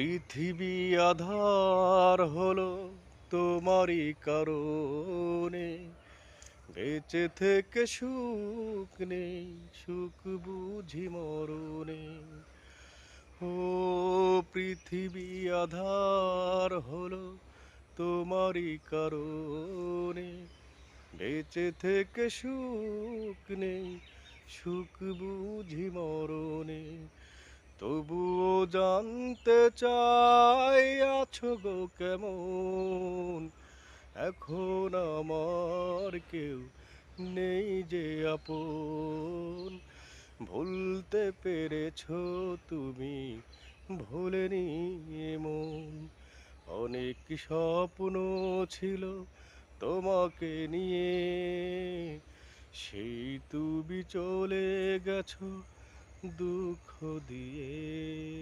পৃথিবী আধার হলো তোমারই কারণে, বেঁচে থেকে সুখ নেই, সুখ বুঝি মরণে। ও পৃথিবী আধার হলো তোমারই কারণে, বেঁচে থেকে সুখ নেই, সুখ বুঝি মরণে। তবুও জানতে চাই আছো গো কেমন, এখন আমার কেউ নেই যে আপন। ভুলতে পেরেছো তুমি, ভোলেনি মন। অনেক স্বপ্ন ছিল তোমাকে নিয়ে, সেই তুমি চলে গেছো দুঃখ দিয়ে।